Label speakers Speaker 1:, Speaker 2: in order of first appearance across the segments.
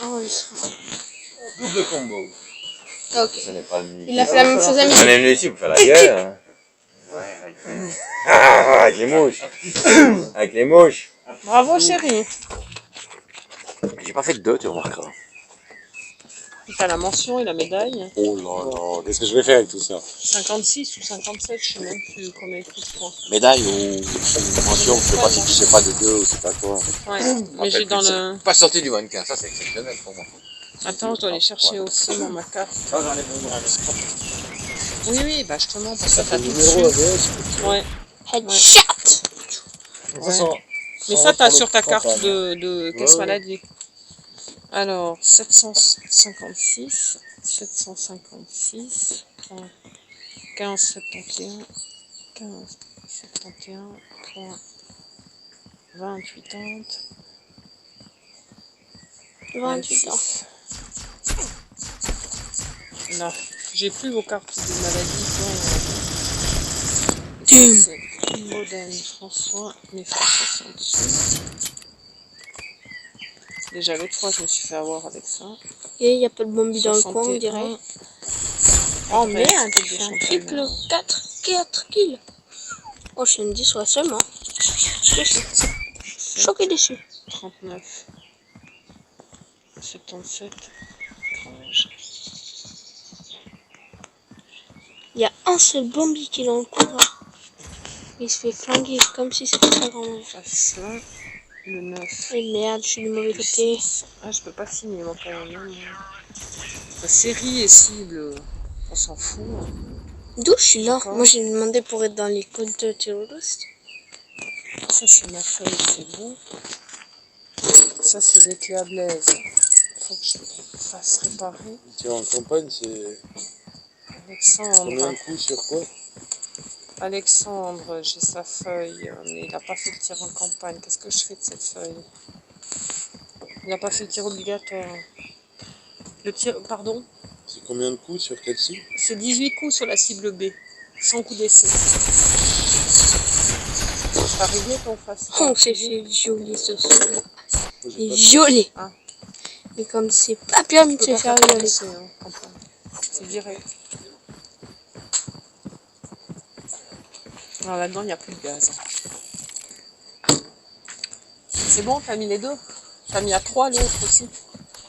Speaker 1: Enregistrement.
Speaker 2: Double combo.
Speaker 1: Ok.
Speaker 2: Ce n'est pas le
Speaker 1: Il a fait la même chose à
Speaker 2: On
Speaker 1: midi.
Speaker 2: est venu ici pour faire la gueule. Hein. Ouais, avec les mouches. Avec les mouches.
Speaker 3: Bravo chérie.
Speaker 2: J'ai pas fait de 2, tu remarqueras.
Speaker 3: T'as la mention et la médaille.
Speaker 2: Oh là là, qu'est-ce que je vais faire avec tout ça?
Speaker 3: 56 ou 57, je sais même plus combien il faut de points.
Speaker 2: Médaille ou mention, je sais pas si tu sais pas de 2 ou c'est pas quoi.
Speaker 3: Ouais, mais j'ai dans le...
Speaker 2: Pas sorti du mannequin, ça c'est exceptionnel pour moi.
Speaker 3: Attends, je dois aller chercher aussi dans ma carte.
Speaker 2: Ça j'en ai besoin.
Speaker 3: Oui, oui, bah justement, parce que
Speaker 4: Ça
Speaker 3: t'as
Speaker 4: fait
Speaker 3: tout
Speaker 4: numéro
Speaker 3: dessus.
Speaker 4: AVS.
Speaker 3: Ouais.
Speaker 1: Headshot.
Speaker 3: Ouais. Mais ça, t'as sur ta carte de caisse
Speaker 4: Ouais, ouais.
Speaker 3: maladie. Alors, 756, 756, 1571, 1571, 2080,
Speaker 1: 28 ans.
Speaker 3: Là, j'ai plus vos cartes de maladie.
Speaker 1: Tum.
Speaker 3: Modène François, mes frères sont dessus. Déjà l'autre fois, je me suis fait avoir avec ça.
Speaker 1: Et il n'y a pas de bombi dans le coin, on
Speaker 3: 61.
Speaker 1: dirait. Oh merde, j'ai fait un triple 4 kills. Oh, je suis une 10 ouais, seulement. Déçu. Choqué déçu.
Speaker 3: 39, 77, 30.
Speaker 1: Il y a un seul bombi qui est dans le coin. Il se fait flinguer comme si c'était sa grand-mère.
Speaker 3: Face là, le 9.
Speaker 1: Et merde, je suis du mauvais
Speaker 3: Le
Speaker 1: côté.
Speaker 3: 6. Ah, je peux pas signer mon calendrier. La série et cible, on s'en fout.
Speaker 1: D'où je suis là?
Speaker 3: D'accord.
Speaker 1: Moi j'ai demandé pour être dans l'école de terroriste.
Speaker 3: Ça, c'est ma feuille, c'est bon. Ça, c'est les clés à Blaise. Faut que je fasse réparer.
Speaker 4: Tiens, en campagne, c'est combien
Speaker 3: Alexandre.
Speaker 4: de coups sur quoi?
Speaker 3: Alexandre, j'ai sa feuille, mais il n'a pas fait le tir en campagne. Qu'est-ce que je fais de cette feuille? Il n'a pas fait le tir obligatoire. Le tir, pardon?
Speaker 4: C'est combien de coups sur quelle cible?
Speaker 3: C'est 18 coups sur la cible B, 100 coups d'essai. T'as réglé ton face?
Speaker 1: Oh, c'est violer ce soir.
Speaker 4: J'ai
Speaker 1: C'est
Speaker 4: pas-
Speaker 1: violer.
Speaker 3: Ah.
Speaker 1: Mais comme c'est pas permis de
Speaker 3: Tu peux
Speaker 1: se
Speaker 3: pas
Speaker 1: faire
Speaker 3: faire
Speaker 1: violer.
Speaker 3: d'essai, hein, campagne. C'est direct. Alors là-dedans, il n'y a plus de gaz. C'est bon, t'as mis les deux? T'as mis à 3 l'autre aussi?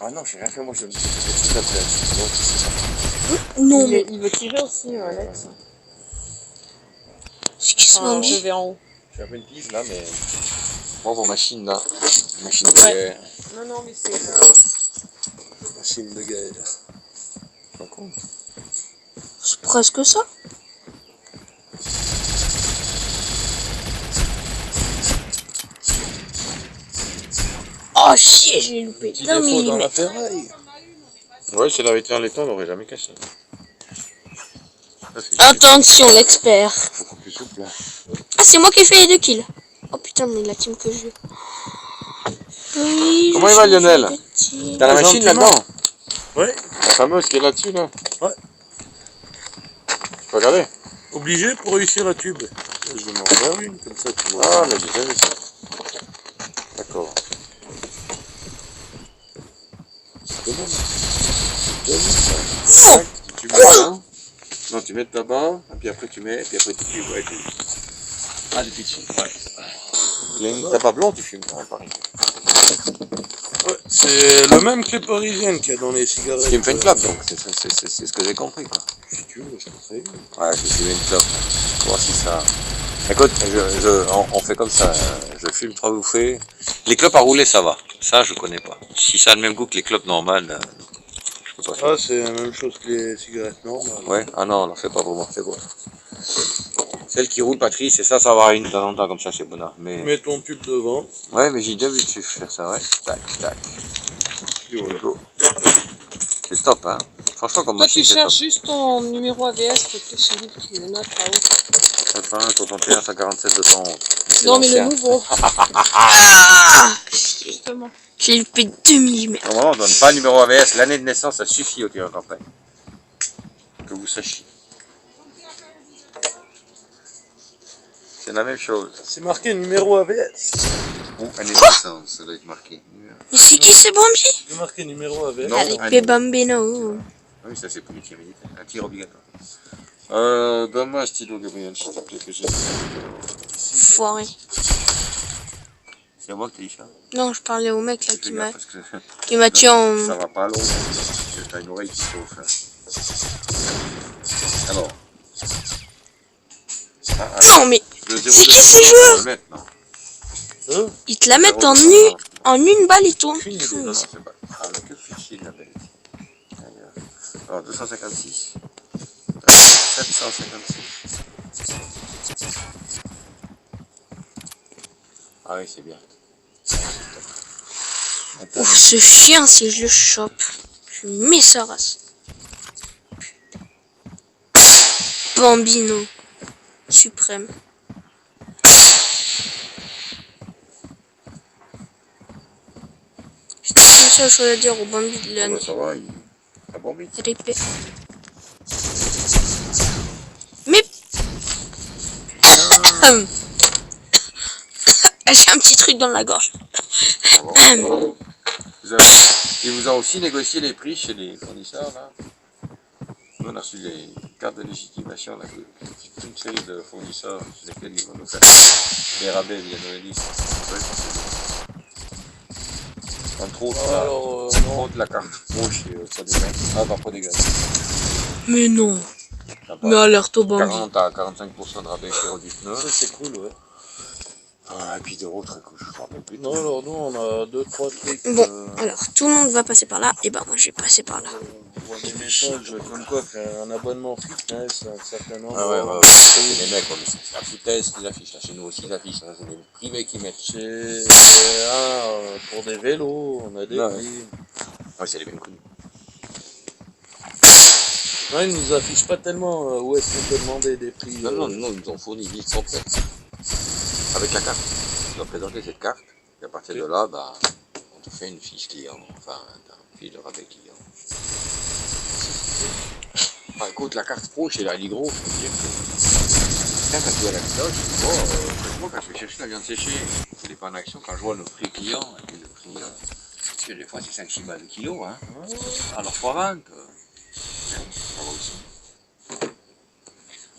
Speaker 2: Ah non, j'ai rien fait, moi je me suis fait tout à fait. Donc, c'est ça.
Speaker 1: Non, mais
Speaker 3: Il veut tirer aussi, Alex.
Speaker 1: ce qui se
Speaker 3: Enfin, je
Speaker 1: dit.
Speaker 3: vais en haut.
Speaker 2: Je fais un peu une piste là, mais. Moi, vos machines là. Machine de
Speaker 3: Ouais.
Speaker 2: guerre.
Speaker 3: Non, non, mais c'est...
Speaker 4: Machine de guerre.
Speaker 2: Pas con.
Speaker 1: C'est presque ça. Oh chier, j'ai loupé
Speaker 4: Petit
Speaker 1: d'un
Speaker 4: défaut dans la
Speaker 1: millimètre.
Speaker 4: ferraille.
Speaker 2: Ouais, si elle avait été en laiton, on l'aurait jamais cassé. Ça, c'est
Speaker 1: Attention, l'expert.
Speaker 2: beaucoup plus souple. Là.
Speaker 1: Ah, c'est moi qui ai fait les 2 kills. Oh putain, mais la team que je veux. Oui,
Speaker 2: Comment
Speaker 1: je
Speaker 2: il va,
Speaker 1: change
Speaker 2: Lionel?
Speaker 1: de team.
Speaker 2: T'as la machine là-dedans?
Speaker 4: Ouais.
Speaker 2: La fameuse qui est là-dessus là?
Speaker 4: Ouais.
Speaker 2: Tu peux regarder?
Speaker 4: Obligé pour réussir un tube. Je vais m'en faire une, comme ça tu vois.
Speaker 2: Ah, mais j'ai déjà vu ça. D'accord.
Speaker 4: C'est bon.
Speaker 2: Tu mets là. Non, tu mets là-bas, et puis après tu mets, et puis après tu fumes. Ouais, ah, du pitch. Ouais. T'as pas blanc, tu fumes quand même, pareil.
Speaker 4: Ouais, c'est le même que les parisiennes qu'il y a dans les cigarettes.
Speaker 2: Ce qui me fait une clope, donc c'est ce que j'ai compris, quoi.
Speaker 4: Si tu veux, je te ferai une.
Speaker 2: Ouais, je fume une clope. Pour voir si ça... Écoute, on fait comme ça, je fume 3 bouffées. Les clopes à rouler, ça va. Ça, je connais pas. Si ça a le même goût que les clopes normales, je peux pas faire.
Speaker 4: Ah, c'est la même chose que les cigarettes normales.
Speaker 2: Ouais, ah non, on fait pas vraiment, fais quoi. Celle qui roule, Patrice, et ça va avoir une de temps en temps comme ça, c'est bonheur. Mais...
Speaker 4: Mets ton tube devant.
Speaker 2: Ouais, mais j'ai déjà vu dessus faire ça, ouais. Tac, tac.
Speaker 4: Et voilà.
Speaker 2: Go. C'est top, hein. Franchement, comme
Speaker 3: Toi, tu
Speaker 2: machine, c'est top.
Speaker 3: cherches juste ton numéro AVS, que tu celui qui le note là-haut.
Speaker 2: 101, 61, 147, 211.
Speaker 3: Non, mais le
Speaker 2: l'ancien.
Speaker 3: nouveau.
Speaker 1: Ah,
Speaker 3: Justement.
Speaker 1: j'ai loupé 2 millimètres.
Speaker 2: Normalement, on donne pas le numéro AVS, l'année de naissance, ça suffit au tir en campagne. Que vous sachiez. C'est la même chose.
Speaker 4: C'est marqué numéro AVS.
Speaker 2: Ou un naissance, ça doit être marqué.
Speaker 1: Mais c'est qui c'est Bambi?
Speaker 4: Il est marqué numéro avec.
Speaker 2: Non.
Speaker 1: Allez, Bambino.
Speaker 2: Ah oui, ça c'est pour les tirs militaires. Un tir obligatoire. Donne-moi un stylo, Gabriel, s'il te plaît, que j'ai.
Speaker 1: Foiré.
Speaker 2: C'est à moi que t'as dit ça?
Speaker 1: Non, je parlais au mec là
Speaker 2: Fais gaffe, parce que
Speaker 1: qui m'a tué en...
Speaker 2: ça va pas long. T'as une oreille qui chauffe. Alors.
Speaker 1: Non mais,
Speaker 2: Le
Speaker 1: c'est qui ces joueurs?
Speaker 4: Hein?
Speaker 1: Ils te la mettent en une balle et tout.
Speaker 2: Non, c'est pas. Ah, mais que fichier la belle. Alors, 256. 756. Ah oui, c'est bien. Attends.
Speaker 1: Ouf, ce chien, si je le chope, je mets sa race. Bambino. Suprême. J'ai une seule chose à dire au Bambi de l'année.
Speaker 2: Ça va, il a bombé.
Speaker 1: RIP. Mais... J'ai un petit truc dans la gorge.
Speaker 2: Il vous a aussi négocié les prix chez les fournisseurs, là. Nous, on a reçu les cartes de légitimation, là, toute une série de fournisseurs sur lesquels ils vont nous faire des rabais via Noëlis. Entre autres, la carte pro chez Prodégaz. Ah, pas Prodégaz.
Speaker 1: Mais non. Mais alerte au Bambi.
Speaker 2: 40 à 45% de rabais chez Rodifneux.
Speaker 4: Ça c'est cool, ouais.
Speaker 2: Ah, et puis d'autres, je ne me rappelle plus.
Speaker 4: Non, alors nous on a 2-3 trucs.
Speaker 1: Bon, alors tout le monde va passer par là, et ben moi je vais passer par là.
Speaker 4: On voit des messages comme quoi qu'un abonnement fitness, un certain nombre.
Speaker 2: Ah ouais. C'est les mecs, c'est la foutaise qu'ils affichent. Là, chez nous aussi, ils affichent. Hein, c'est des privés qui mettent.
Speaker 4: C'est pour des vélos, on a des prix.
Speaker 2: Ouais, c'est les bien connus.
Speaker 4: Non, ils nous affichent pas tellement où est-ce qu'on peut demander des prix.
Speaker 2: Non, ils nous ont fourni une liste complète. Avec la carte. Tu dois présenter cette carte. Et à partir de là, bah, on te fait une fiche client. Enfin, une fiche de rabais client. Enfin, écoute, la carte pro chez la Ligro, je peux dire que quand tu vas à la cloche, moi, quand je vais chercher la viande séchée, elle n'est pas en action, quand je vois le prix client, et puis le prix, parce que des fois c'est 5-6 balles le kilo, hein. Alors, x 20, ça va aussi.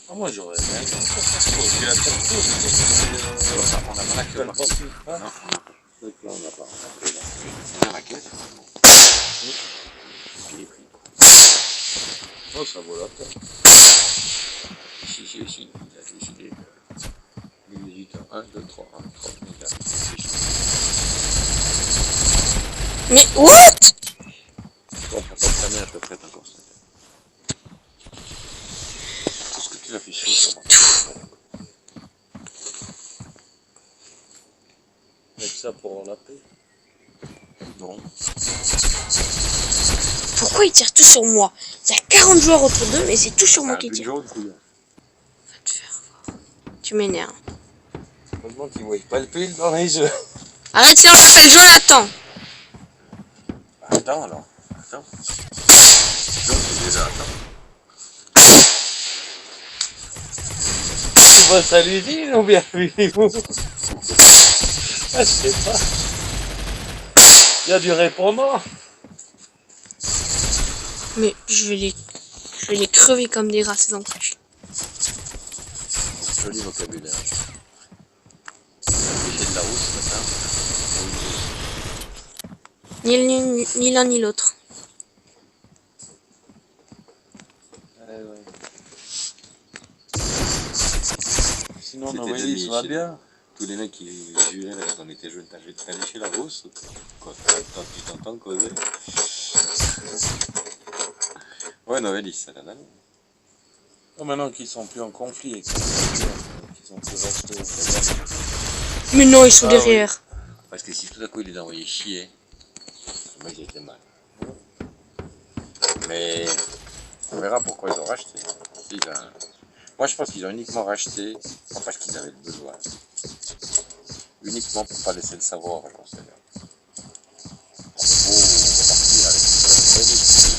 Speaker 4: Ah, moi j'aurais bien la carte pro,
Speaker 2: On n'a pas la queue.
Speaker 4: Non,
Speaker 2: On n'a pas. On a la caisse.
Speaker 4: oh, ça vaut la peine.
Speaker 2: Ici, il a décidé de visite 1, 2, 3, 1, 3, 4.
Speaker 1: Mais what?
Speaker 2: Je comprends pas que ta mère te prête encore ça. Tout ce que tu affiches sur moi.
Speaker 4: Avec ça pour la paix.
Speaker 2: Non.
Speaker 1: Pourquoi ils tirent tous sur moi? Il y a 40 joueurs autour d'eux, mais c'est tout sur moi qui tire. Va te faire voir. Tu m'énerves.
Speaker 4: Heureusement qu'ils voient pas le pile dans les yeux.
Speaker 1: Arrête, sinon je fais le jeu et attends.
Speaker 2: Attends alors. Attends. Donc déjà attends.
Speaker 4: Tu bosses à l'usine ou bien vous? Ah, je sais pas. Il y a du répondant.
Speaker 1: Mais je vais les crever comme des rats, ces empêches.
Speaker 2: Joli vocabulaire. J'ai de la route ce matin.
Speaker 1: Ni l'un ni l'autre.
Speaker 4: Ouais. Sinon, Noël, ça va bien.
Speaker 2: Tous les mecs qui juaient là, quand on était jeunes, t'as allé chez la rousse ou quoi? Tu t'entends causer? Ouais, Noël, ça l'a donné.
Speaker 4: Oh, maintenant qu'ils sont plus en conflit et qu'ils sont plus restés.
Speaker 1: Mais non, ils sont derrière.
Speaker 2: Oui. Parce que si tout à coup il les a envoyés chier, moi j'ai été mal. Mais on verra pourquoi ils ont racheté. Moi je pense qu'ils ont uniquement racheté parce qu'ils avaient le besoin. Uniquement pour ne pas laisser le savoir à conseiller.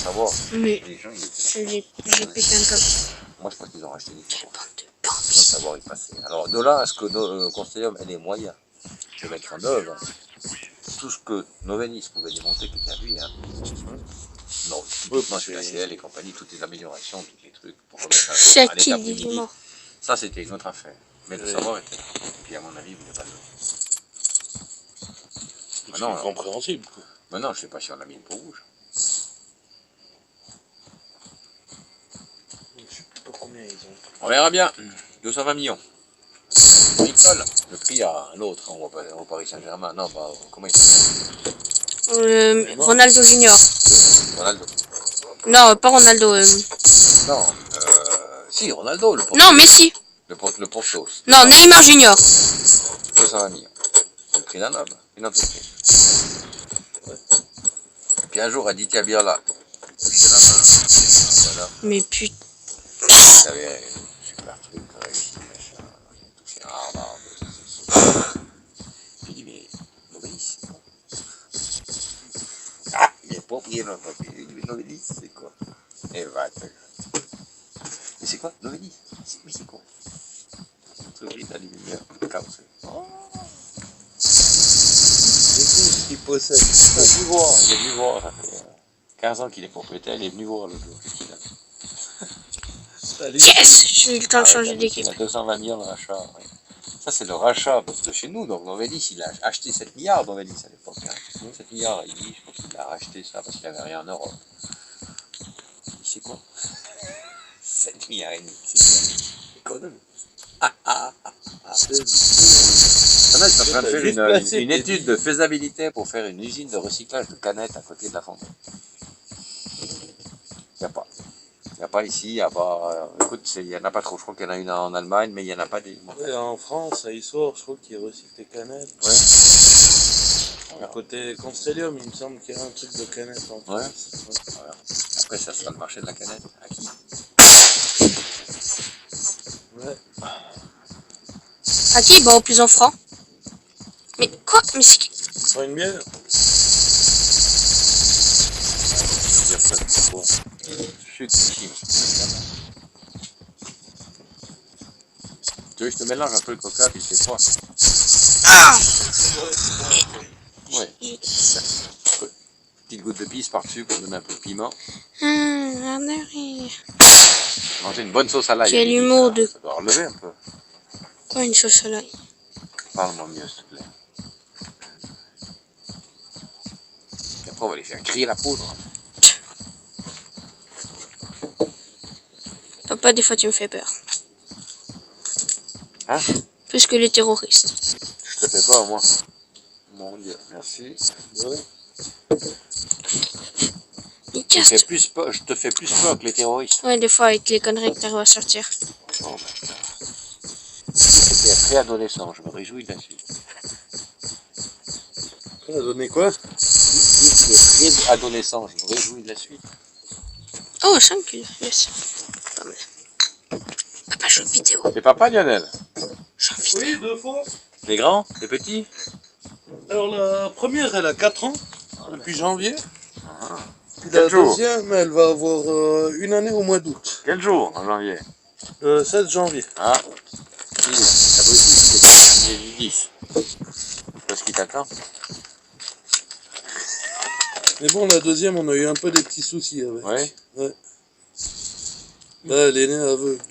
Speaker 2: Savoir.
Speaker 1: Mais
Speaker 2: les gens,
Speaker 1: j'ai pété un câble.
Speaker 2: Moi je pense qu'ils ont racheté uniquement
Speaker 1: Quelle bande de
Speaker 2: pour le savoir y passer. Alors de là à ce que le Constellium ait les moyens je vais mettre en œuvre tout ce que Novelis pouvait démontrer qui était à lui. Hein. Non, typiquement sur la CL et compagnie, toutes les améliorations, tous les trucs pour remettre
Speaker 1: C'est
Speaker 2: à
Speaker 1: qui
Speaker 2: l'état
Speaker 1: dit
Speaker 2: primitif.
Speaker 1: mort?
Speaker 2: Ça, c'était une autre affaire. Mais le savoir était là. Et puis, à mon avis, vous n'avez pas le
Speaker 4: C'est compréhensible. Quoi.
Speaker 2: Maintenant, je ne sais pas si on a mis le pot rouge.
Speaker 4: Je sais pas combien ils ont.
Speaker 2: On verra bien. 220 millions. Nicole, le prix à l'autre, au Paris Saint-Germain. Non, bah, comment il s'appelle
Speaker 1: Ronaldo Junior.
Speaker 2: Ronaldo.
Speaker 1: Non, pas Ronaldo.
Speaker 2: Non, si, Ronaldo, le Portos.
Speaker 1: Non, Messi.
Speaker 2: Le Portos.
Speaker 1: Non, Neymar Junior.
Speaker 2: 220 millions. C'est le prix d'un homme, une entreprise. Et puis un jour, Aditya Birla, touché la main. Voilà.
Speaker 1: Mais putain.
Speaker 2: Il avait un super truc, réussi, machin. Touché un Harvard. Puis il dit, mais Novelis, non. Ah, il est propriétaire de notre papier. Il dit, mais Novelis, c'est quoi? Et va, mais c'est quoi Novelis? Mais c'est quoi? L'entreprise d'aluminium, chaos.
Speaker 4: Il possède.
Speaker 2: Il est venu voir, ça fait 15 ans qu'il est propriétaire, il est venu voir l'autre jour. Qu'est-ce qu'il a?
Speaker 1: Yes! J'ai eu le temps de changer d'équipe.
Speaker 2: Il a 220 millions de rachat. Ouais. Ça, c'est le rachat de chez nous. Donc, Novelis, il a acheté 7 milliards, Novelis, à l'époque. Hein. 7 milliards, il dit, je pense qu'il a racheté ça parce qu'il n'avait rien en Europe. C'est quoi 7 milliards et demi. C'est économie. Maintenant, ils sont en train de faire une étude de faisabilité pour faire une usine de recyclage de canettes à côté de la fontaine. Il n'y a pas. Il n'y a pas ici, il n'y a pas... écoute, il n'y en a pas trop. Je crois qu'il y en a une en Allemagne, mais il n'y en a pas des...
Speaker 4: Ouais, en France, à Issoire, je crois qu'ils recyclent des canettes.
Speaker 2: Ouais.
Speaker 4: À côté Constellium, il me semble qu'il y a un truc de canettes en France.
Speaker 2: Ouais. Voilà. Après, ça sera le marché de la canette. À qui?
Speaker 4: Ouais.
Speaker 1: À qui? Bah, au plus en franc. Mais quoi? Mais c'est qui?
Speaker 4: Pas une bière?
Speaker 2: Tu veux que je te mélange un peu le coca puis c'est froid?
Speaker 1: Ah!
Speaker 2: Ouais. Petite goutte de pisse par-dessus pour donner un peu de piment. Manger une bonne sauce à l'ail.
Speaker 1: Quel humour de...
Speaker 2: Ça doit relever un peu.
Speaker 1: Quoi, une sauce à l'ail?
Speaker 2: Parle-moi mieux, s'il te plaît. Et après, on va les faire griller la poudre.
Speaker 1: Papa, des fois, tu me fais peur.
Speaker 2: Hein?
Speaker 1: Plus que les terroristes.
Speaker 2: Je te fais pas, moi. Mon Dieu, merci.
Speaker 4: Ouais.
Speaker 1: Il casse.
Speaker 2: Je te fais plus peur que les terroristes.
Speaker 1: Ouais, des fois, avec les conneries que t'arrives à sortir.
Speaker 2: Oh, ben, c'était préadolescent, je me réjouis de la suite.
Speaker 4: Ça a donné quoi?
Speaker 2: C'était préadolescent, je me réjouis de la suite.
Speaker 1: Oh, 5 kilos, yes. Pas mal. Papa, joue une vidéo.
Speaker 2: C'est papa, Lionel?
Speaker 1: Joue une vidéo.
Speaker 4: Oui, 2 fois.
Speaker 2: Les grands? Les petits?
Speaker 4: Alors la première, elle a 4 ans, depuis janvier.
Speaker 2: Ah.
Speaker 4: Puis
Speaker 2: Quel
Speaker 4: la
Speaker 2: jour?
Speaker 4: deuxième, elle va avoir une année au mois d'août.
Speaker 2: Quel jour en janvier?
Speaker 4: 16 janvier.
Speaker 2: Ah, si, la police, il est du 10. Parce qu'il t'attend.
Speaker 4: Mais bon, la deuxième, on a eu un peu des petits soucis avec.
Speaker 2: Ouais.
Speaker 4: Ouais. Là, elle est née aveugle.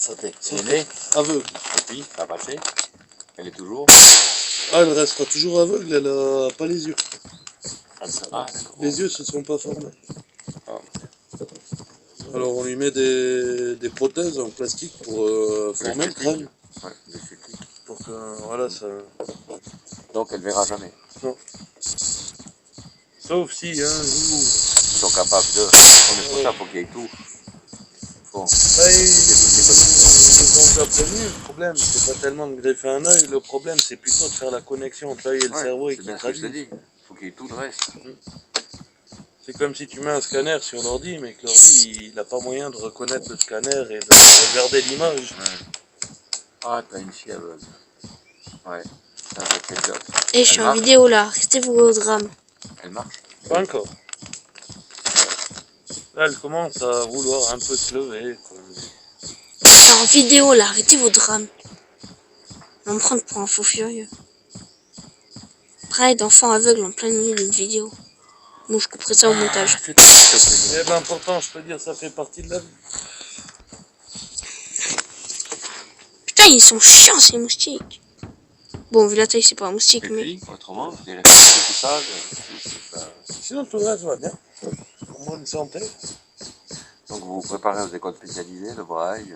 Speaker 2: Elle est née,
Speaker 4: Aveugle.
Speaker 2: et puis, ça a passé. Elle est toujours.
Speaker 4: Ah, elle restera toujours aveugle, elle a pas les yeux.
Speaker 2: Ah, d'accord.
Speaker 4: Les yeux se sont pas formés.
Speaker 2: Ah.
Speaker 4: Alors on lui met des prothèses en plastique pour former le crâne.
Speaker 2: Ouais, l'esthétique.
Speaker 4: Pour que, voilà, ça...
Speaker 2: Donc elle verra jamais.
Speaker 4: Sauf si, hein, nous...
Speaker 2: Ils sont capables de. On est pour ça, faut qu'il y ait tout. Faut.
Speaker 4: Bah, ils nous ont déjà prévenu, le problème, c'est pas tellement de greffer un œil, le problème c'est plutôt de faire la connexion entre l'œil et le cerveau et
Speaker 2: c'est
Speaker 4: qui
Speaker 2: bien ce que je te
Speaker 4: traduit.
Speaker 2: dis. Faut qu'il y ait tout le reste.
Speaker 4: C'est comme si tu mets un scanner sur l'ordi, mais que l'ordi, il n'a pas moyen de reconnaître le scanner et de regarder l'image.
Speaker 2: Ouais. Ah, t'as une fille aveugle. Ouais, c'est un sacré job.
Speaker 1: Et je suis en vidéo là, arrêtez-vous au drame.
Speaker 2: Elle marche.
Speaker 4: Pas encore. Là, elle commence à vouloir un peu se lever. Quoi.
Speaker 1: Je suis en vidéo là, arrêtez vos drames. On va me prendre pour un fou furieux. Arrête d'enfant aveugle en plein milieu d'une vidéo. Bon, je couperai ça au montage.
Speaker 4: Eh ben pourtant, je peux dire, ça fait partie de la vie.
Speaker 1: Putain, ils sont chiants ces moustiques. Bon, vu la taille, c'est pas un moustique,
Speaker 2: Et
Speaker 1: mais...
Speaker 2: puis, autrement, vous avez tout ça,
Speaker 4: Sinon, tout le reste va bien. Au moins une santé.
Speaker 2: donc vous vous préparez aux écoles spécialisées, le braille.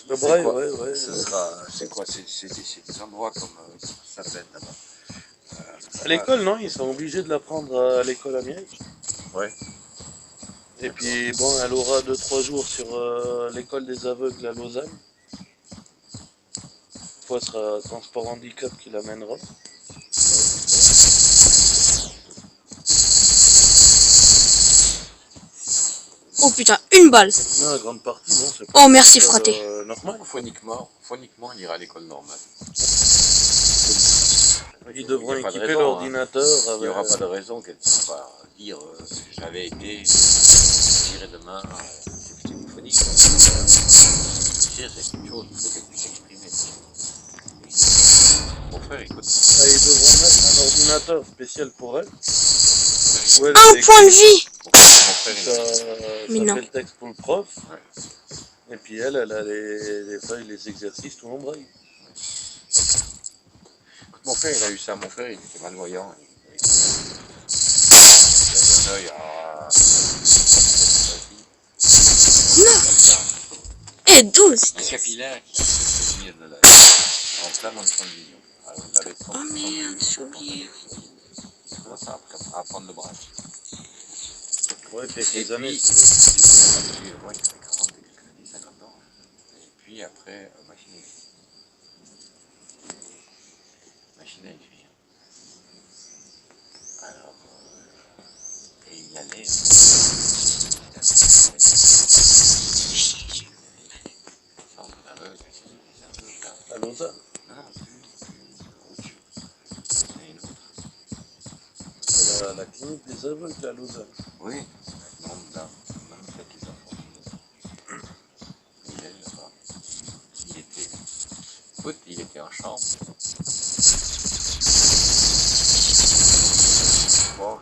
Speaker 4: Le
Speaker 2: C'est
Speaker 4: braille,
Speaker 2: quoi
Speaker 4: ouais.
Speaker 2: Ce sera, c'est quoi? C'est des endroits comme ça s'appelle là-bas.
Speaker 4: À l'école, non, ils sont obligés de l'apprendre à l'école américaine.
Speaker 2: Ouais.
Speaker 4: Et puis, bon, elle aura 2-3 jours sur l'école des aveugles à Lausanne. Une fois, ce sera transport handicap qui l'amènera.
Speaker 1: Oh putain, une balle.
Speaker 4: Non, la grande partie, non, c'est
Speaker 1: Oh, merci, fraté.
Speaker 4: normal.
Speaker 2: Phoniquement, il ira à l'école normale.
Speaker 4: Ils devront
Speaker 2: Il y a pas de
Speaker 4: équiper
Speaker 2: raison,
Speaker 4: l'ordinateur
Speaker 2: Il n'y
Speaker 4: avec...
Speaker 2: aura pas de raison qu'elle ne puisse pas dire j'avais été, j'irai demain, c'est téléphonique. Dire, c'est quelque chose, il faut qu'elle puisse exprimer. Mon frère, écoute.
Speaker 4: Ah, ils devront mettre un ordinateur spécial pour elle. Ouais,
Speaker 1: Un point de vie.
Speaker 2: Mon frère,
Speaker 4: Ça
Speaker 1: Mais
Speaker 4: fait
Speaker 1: non.
Speaker 4: le texte pour le prof.
Speaker 2: Ouais.
Speaker 4: Et puis elle a les feuilles, les exercices, tout en braille.
Speaker 2: Mon frère, il a eu ça. Mon frère, il était malvoyant. Il avait un œil à...
Speaker 1: Et 12.
Speaker 2: Un capillaire qui se tenir de l'œil. En plein dans le champ de vision. Alors, il avait 30
Speaker 1: Oh merde, j'ai oublié.
Speaker 2: Il commence à apprendre le braille.
Speaker 4: Ouais, puis avec
Speaker 2: Et
Speaker 4: les années.
Speaker 2: puis, ouais, il avait 40 et quelques années, 50 ans. Et puis après, machine à écrire. Machine à écrire. Alors, et il allait.
Speaker 4: À Lausanne.
Speaker 2: Non, c'est une autre.
Speaker 4: C'est la clinique des aveugles à Lausanne.
Speaker 2: Oui, non, là, fait les enfants. Il est là-bas. Il était en chambre. Bon,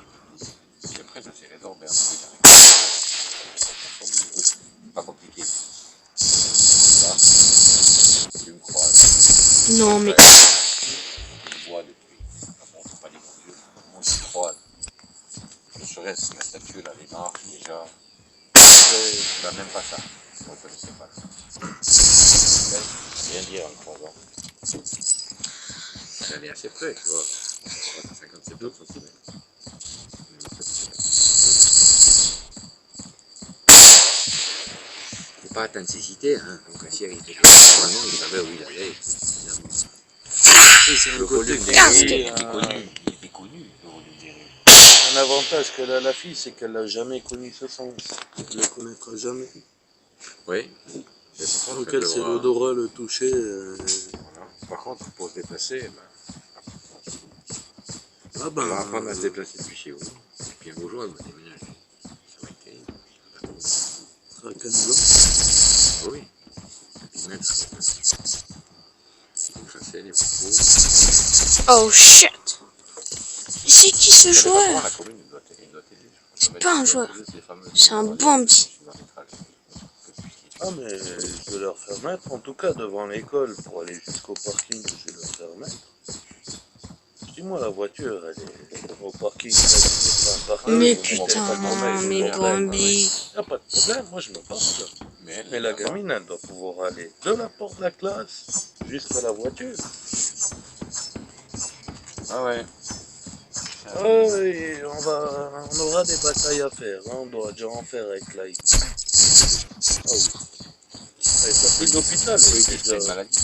Speaker 2: puis après, ça s'est résorbé un peu. Pas compliqué. Là, tu me croises.
Speaker 1: Non, mais...
Speaker 2: Je vois depuis. Bon, c'est pas des gros yeux. Moi, je croise. Ne serait-ce la statue, là, les marches, déjà. Je ne même pas ça. On ne connaissait pas ça. Rien dire en 3 ans. Elle est assez près, tu vois. 57 cm. C'est pas atteint de cécité, hein. Donc, si il était normalement, il savait où il allait.
Speaker 4: C'est
Speaker 2: Le volume des
Speaker 1: casque.
Speaker 2: rues, il était connu. Il était connu, le volume des rues.
Speaker 4: Un avantage qu'elle a la fille, c'est qu'elle n'a jamais connu ce sens. Elle ne le connaîtra jamais.
Speaker 2: Oui.
Speaker 4: Donc elle, c'est l'odorat, le toucher.
Speaker 2: Voilà. Par contre, pour se déplacer,
Speaker 4: Ah ben,
Speaker 2: on va apprendre à se déplacer depuis chez vous. Et puis un beau jour, elle va déménager. Ça va être terrible.
Speaker 4: à Cannes
Speaker 2: Oui. Et puis mettre donc chasser les propos.
Speaker 1: Oh shit. C'est qui ce joueur?
Speaker 2: La commune, il doit t'aider.
Speaker 1: C'est pas un joueur. C'est un bandit.
Speaker 4: Ah mais je vais leur faire mettre, en tout cas devant l'école, pour aller jusqu'au parking, je vais leur faire mettre. Dis-moi, la voiture, elle est au parking.
Speaker 1: Mais putain, mais Bambi.
Speaker 4: Y'a pas de problème, moi je me passe là. Mais la gamine, elle doit pouvoir aller de la porte de la classe jusqu'à la voiture.
Speaker 2: Ah ouais.
Speaker 4: Ah oui, on aura des batailles à faire, hein, on doit déjà en faire avec l'AI. Ah oui. Et ça fait de l'hôpital,
Speaker 2: C'est une maladie.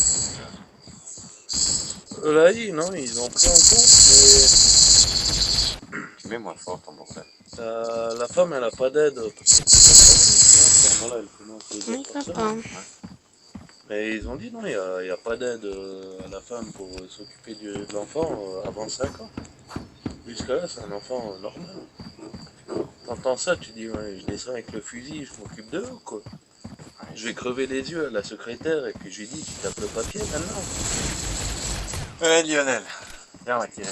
Speaker 4: l'AI, non, ils ont pris en compte,
Speaker 2: Tu mets moins fort ton bordel.
Speaker 4: mais la femme, elle a pas d'aide. Voilà, elle commence à
Speaker 1: Oui,
Speaker 4: dire ça.
Speaker 1: papa.
Speaker 4: Mais ils ont dit non, il n'y a pas d'aide à la femme pour s'occuper de l'enfant avant 5 ans. Jusqu'à là, c'est un enfant normal. T'entends ça, tu dis, ouais, je descends avec le fusil, je m'occupe d'eux ou quoi? Je vais crever les yeux à la secrétaire et puis je lui dis, tu tapes le papier maintenant.
Speaker 2: Ouais, Lionel. Viens, on va tirer.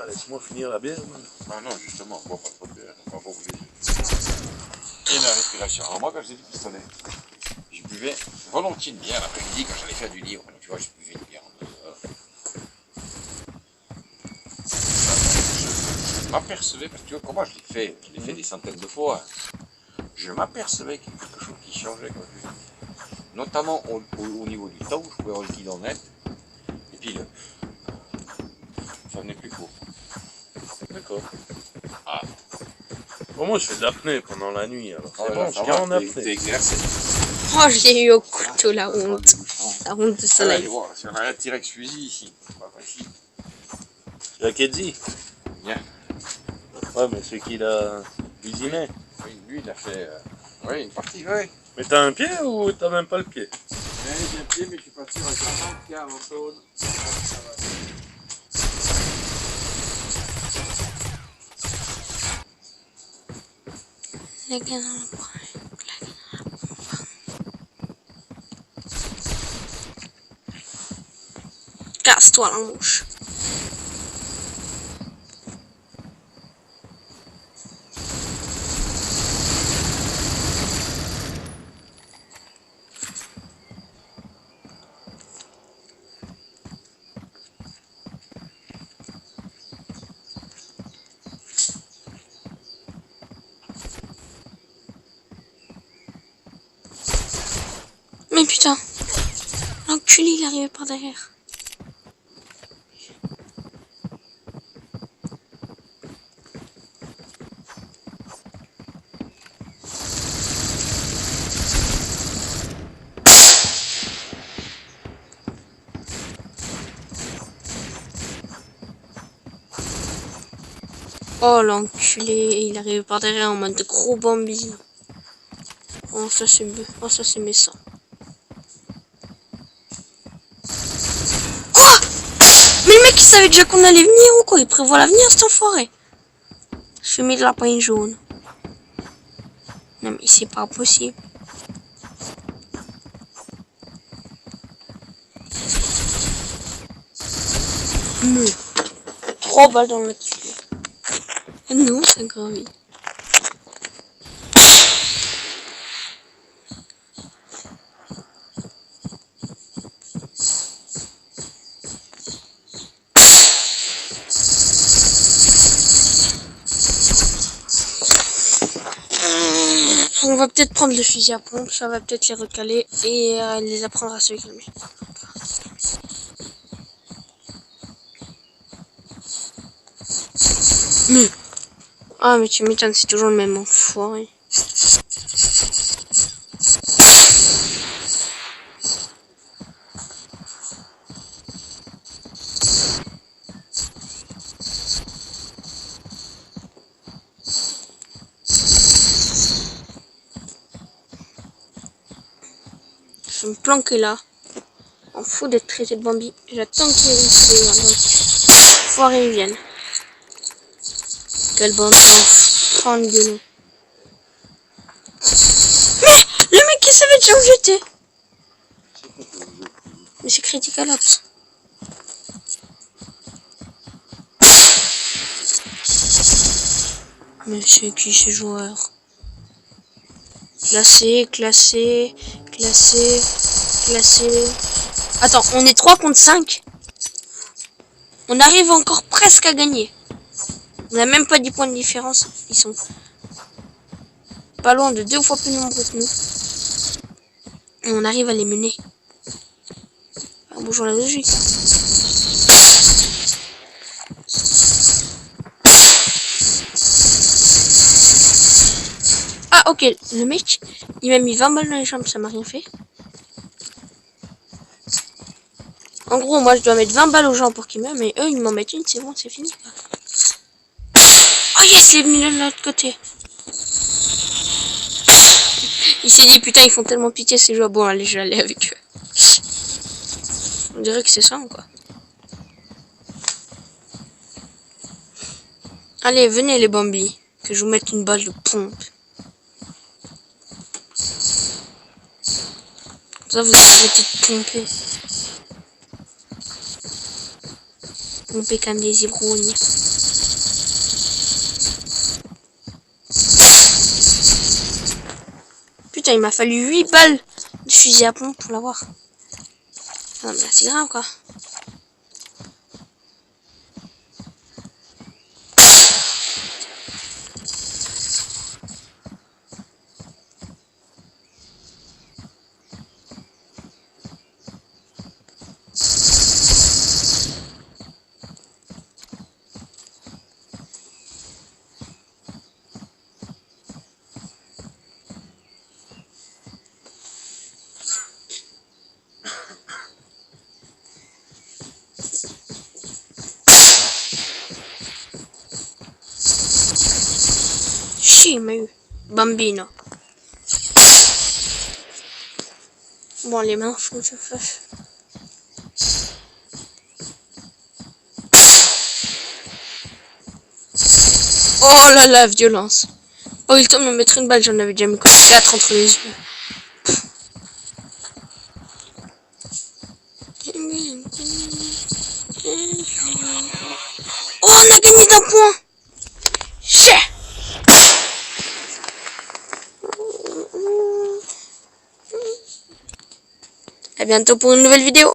Speaker 4: laisse-moi finir la bière.
Speaker 2: Ah non, justement, on boit pas trop de bière, on va pas obligé. Et la respiration. Alors moi, quand j'étais du pistolet, je buvais volontiers une bière l'après-midi quand j'allais faire du livre. Donc, tu vois, je buvais une bière en 2 heures. Je m'apercevais, parce que tu vois, comment je l'ai fait des centaines de fois, je m'apercevais qu'il y avait quelque chose qui changeait quand je buvais. Notamment au niveau du temps, je pouvais avoir le kilomètre, et puis ça venait plus court.
Speaker 4: D'accord.
Speaker 2: Ah.
Speaker 4: Bon, moi, je fais de l'apnée pendant la nuit, alors c'est
Speaker 2: Ouais,
Speaker 4: bon,
Speaker 2: là,
Speaker 4: je
Speaker 2: ça
Speaker 4: tiens
Speaker 2: va,
Speaker 4: en apnée.
Speaker 2: t'es exercé.
Speaker 1: Oh, je l'ai eu au couteau, la honte. La honte de
Speaker 2: Allez,
Speaker 1: soleil.
Speaker 2: voir, si on a un T-Rex fusil ici, pas ici.
Speaker 4: Jacques dit.
Speaker 2: Bien.
Speaker 4: Ouais, mais c'est qui l'a cuisiné.
Speaker 2: Oui, lui, il a fait oui, une partie, oui.
Speaker 4: Mais t'as un pied ou t'as même pas le pied?
Speaker 2: J'ai un pied, mais je suis pas sûr avec la lampe qu'il y a en zone.
Speaker 1: La gaine dans la poire. Casse-toi la mouche. Mais putain, l'enculé il est arrivé par derrière. Oh l'enculé, il est arrivé par derrière en mode gros Bambi. Oh ça c'est méchant. Quoi? Mais le mec il savait déjà qu'on allait venir ou quoi? Il prévoit l'avenir cet enfoiré. Je fais mis de lapin jaune. Non mais c'est pas possible. Mais 3 balles dans le dessus. Non, c'est grave. On va peut-être prendre le fusil à pompe, ça va peut-être les recaler et les apprendre à se calmer. Mais... Ah mais tu m'étonnes, c'est toujours le même enfoiré. Je vais me planquer là. On fout d'être traité de Bambi. J'attends qu'il y ait une enfoiré vienne. Quel bon enfant de gueule. Mais le mec il savait déjà où j'étais. Mais c'est Critical Ops. Mais c'est qui ces joueurs? Classé, classé, classé, classé. Attends, on est 3 contre 5. On arrive encore presque à gagner. On n'a même pas 10 points de différence. Ils sont pas loin de 2 fois plus nombreux que nous. Et on arrive à les mener. Ah, bonjour la logique. Ah ok, le mec, il m'a mis 20 balles dans les jambes, ça m'a rien fait. En gros, moi je dois mettre 20 balles aux gens pour qu'ils meurent, mais eux ils m'en mettent une, c'est bon, c'est fini. Oh yes, il est venu de l'autre côté. Il s'est dit putain, ils font tellement pitié ces joueurs. Bon, allez, je vais aller avec eux. On dirait que c'est ça, quoi. Allez, venez les Bambi, que je vous mette une balle de pompe. Comme ça, vous arrêtez de pomper. Pomper comme des ivrognes. Putain, il m'a fallu 8 balles de fusil à pompe pour l'avoir. Non, mais c'est grave, quoi. Chi, il m'a eu. Bambino. Bon, les mains, faut que je fasse. Oh là là, violence. Oh, il tente de me mettre une balle, j'en avais déjà mis 4 entre les yeux. Oh, on a gagné d'un point. Chais. À bientôt pour une nouvelle vidéo.